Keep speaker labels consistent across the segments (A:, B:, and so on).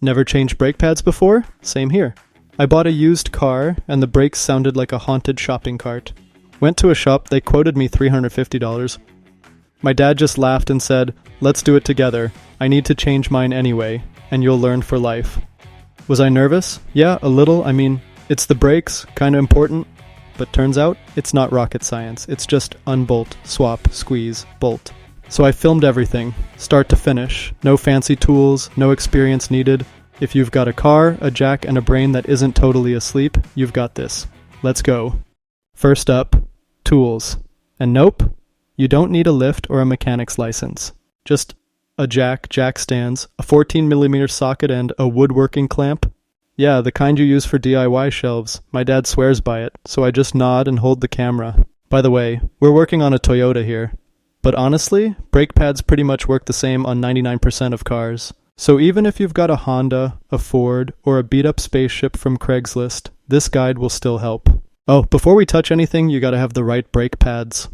A: Never changed brake pads before? Same here. I bought a used car, and the brakes sounded like a haunted shopping cart. Went to a shop, they quoted me $350. My dad just laughed and said, "Let's do it together. I need to change mine anyway, and you'll learn for life." Was I nervous? Yeah, a little. I mean, it's the brakes, kinda important. But turns out, it's not rocket science. It's just unbolt, swap, squeeze, bolt. So I filmed everything, start to finish. No fancy tools, no experience needed. If you've got a car, a jack, and a brain that isn't totally asleep, you've got this. Let's go. First up, tools. And nope, you don't need a lift or a mechanic's license. Just a jack stands, a 14mm socket, and a woodworking clamp. Yeah, the kind you use for DIY shelves. My dad swears by it, so I just nod and hold the camera. By the way, we're working on a Toyota here. But honestly, brake pads pretty much work the same on 99% of cars. So even if you've got a Honda, a Ford, or a beat-up spaceship from Craigslist, this guide will still help. Oh, before we touch anything, you gotta have the right brake pads.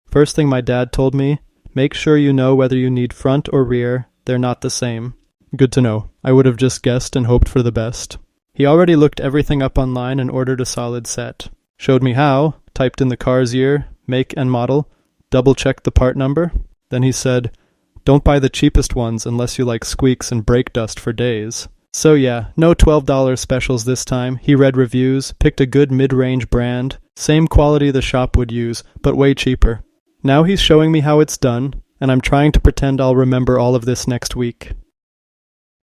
A: First thing my dad told me, make sure you know whether you need front or rear. They're not the same. Good to know. I would have just guessed and hoped for the best. He already looked everything up online and ordered a solid set. Showed me how, typed in the car's year, make and model, double-checked the part number. Then he said, don't buy the cheapest ones unless you like squeaks and brake dust for days. So yeah, no $12 specials this time. He read reviews, picked a good mid-range brand, same quality the shop would use, but way cheaper. Now he's showing me how it's done, and I'm trying to pretend I'll remember all of this next week.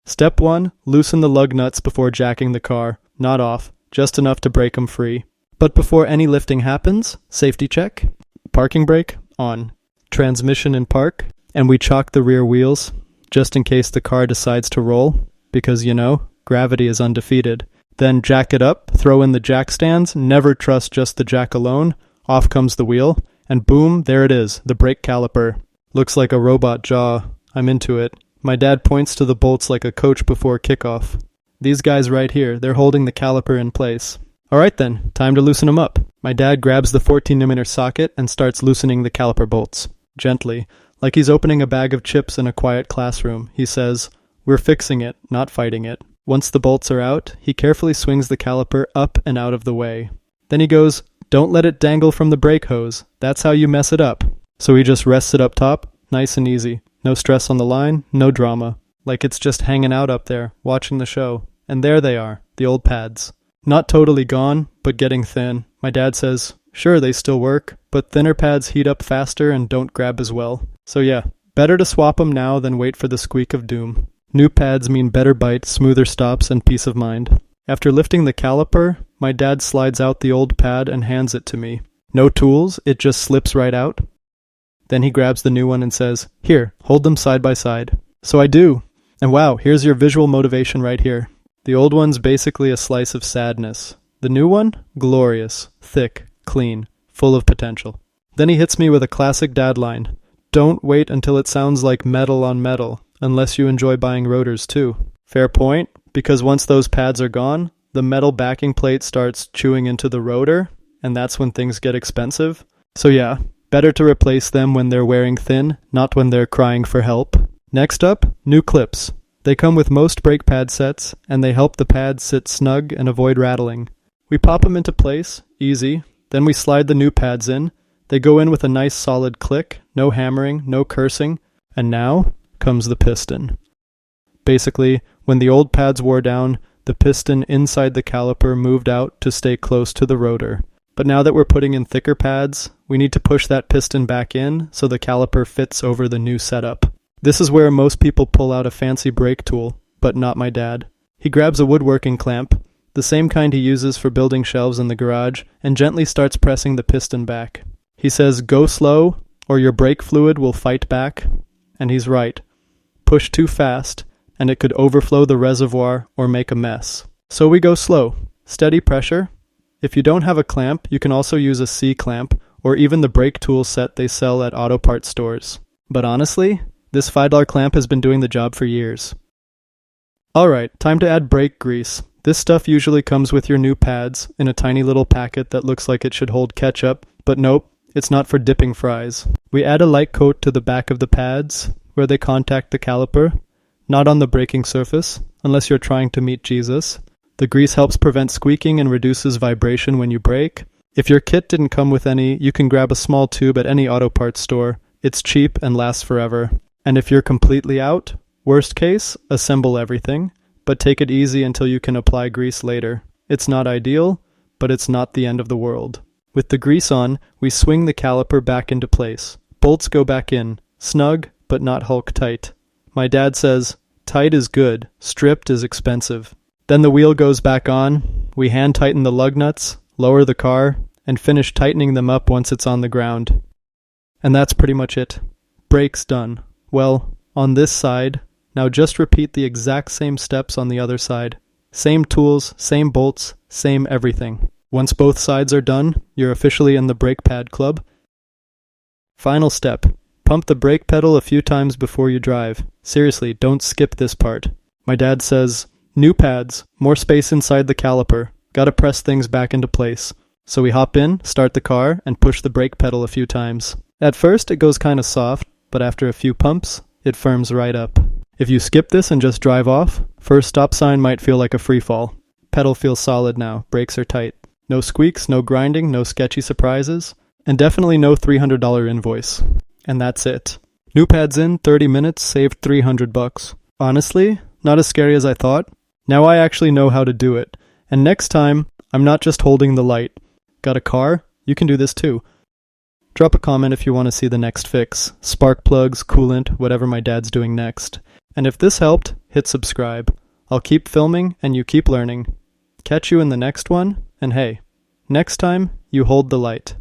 A: Step 1, loosen the lug nuts before jacking the car. Not off, just enough to break them free. But before any lifting happens, safety check. Parking brake, on. Transmission in park, and we chalk the rear wheels, just in case the car decides to roll, because, you know, gravity is undefeated. Then jack it up, throw in the jack stands, never trust just the jack alone, off comes the wheel, and boom, there it is, the brake caliper. Looks like a robot jaw. I'm into it. My dad points to the bolts like a coach before kickoff. These guys right here, they're holding the caliper in place. Alright then, time to loosen them up. My dad grabs the 14mm socket and starts loosening the caliper bolts. Gently, like he's opening a bag of chips in a quiet classroom. He says, "We're fixing it, not fighting it." Once the bolts are out, he carefully swings the caliper up and out of the way. Then he goes, "Don't let it dangle from the brake hose. That's how you mess it up." So he just rests it up top, nice and easy. No stress on the line, no drama. Like it's just hanging out up there, watching the show. And there they are, the old pads. Not totally gone, but getting thin. My dad says, sure, they still work, but thinner pads heat up faster and don't grab as well. So yeah, better to swap them now than wait for the squeak of doom. New pads mean better bite, smoother stops, and peace of mind. After lifting the caliper, my dad slides out the old pad and hands it to me. No tools, it just slips right out. Then he grabs the new one and says, "Here, hold them side by side." So I do. And wow, here's your visual motivation right here. The old one's basically a slice of sadness. The new one? Glorious, thick, clean, full of potential. Then he hits me with a classic dad line. Don't wait until it sounds like metal on metal, unless you enjoy buying rotors too. Fair point, because once those pads are gone, the metal backing plate starts chewing into the rotor, and that's when things get expensive. So yeah, better to replace them when they're wearing thin, not when they're crying for help. Next up, new clips. They come with most brake pad sets, and they help the pads sit snug and avoid rattling. We pop them into place, easy, then we slide the new pads in. They go in with a nice solid click, no hammering, no cursing, and now comes the piston. Basically, when the old pads wore down, the piston inside the caliper moved out to stay close to the rotor. But now that we're putting in thicker pads, we need to push that piston back in so the caliper fits over the new setup. This is where most people pull out a fancy brake tool, but not my dad. He grabs a woodworking clamp, the same kind he uses for building shelves in the garage, and gently starts pressing the piston back. He says, "Go slow, or your brake fluid will fight back." And he's right. Push too fast, and it could overflow the reservoir or make a mess. So we go slow, steady pressure. If you don't have a clamp, you can also use a C-clamp, or even the brake tool set they sell at auto parts stores. But honestly, this $5 clamp has been doing the job for years. Alright, time to add brake grease. This stuff usually comes with your new pads in a tiny little packet that looks like it should hold ketchup, but nope, it's not for dipping fries. We add a light coat to the back of the pads, where they contact the caliper, not on the braking surface, unless you're trying to meet Jesus. The grease helps prevent squeaking and reduces vibration when you brake. If your kit didn't come with any, you can grab a small tube at any auto parts store. It's cheap and lasts forever. And if you're completely out, worst case, assemble everything, but take it easy until you can apply grease later. It's not ideal, but it's not the end of the world. With the grease on, we swing the caliper back into place. Bolts go back in, snug, but not Hulk tight. My dad says, tight is good, stripped is expensive. Then the wheel goes back on, we hand tighten the lug nuts, lower the car, and finish tightening them up once it's on the ground. And that's pretty much it. Brakes done. Well, on this side, now just repeat the exact same steps on the other side. Same tools, same bolts, same everything. Once both sides are done, you're officially in the brake pad club. Final step. Pump the brake pedal a few times before you drive. Seriously, don't skip this part. My dad says, new pads, more space inside the caliper. Gotta press things back into place. So we hop in, start the car, and push the brake pedal a few times. At first, it goes kinda soft, but after a few pumps, it firms right up. If you skip this and just drive off, first stop sign might feel like a free fall. Pedal feels solid now, brakes are tight. No squeaks, no grinding, no sketchy surprises, and definitely no $300 invoice. And that's it. New pads in, 30 minutes, saved $300. Honestly, not as scary as I thought. Now I actually know how to do it. And next time, I'm not just holding the light. Got a car? You can do this too. Drop a comment if you want to see the next fix. Spark plugs, coolant, whatever my dad's doing next. And if this helped, hit subscribe. I'll keep filming and you keep learning. Catch you in the next one, and hey, next time, you hold the light.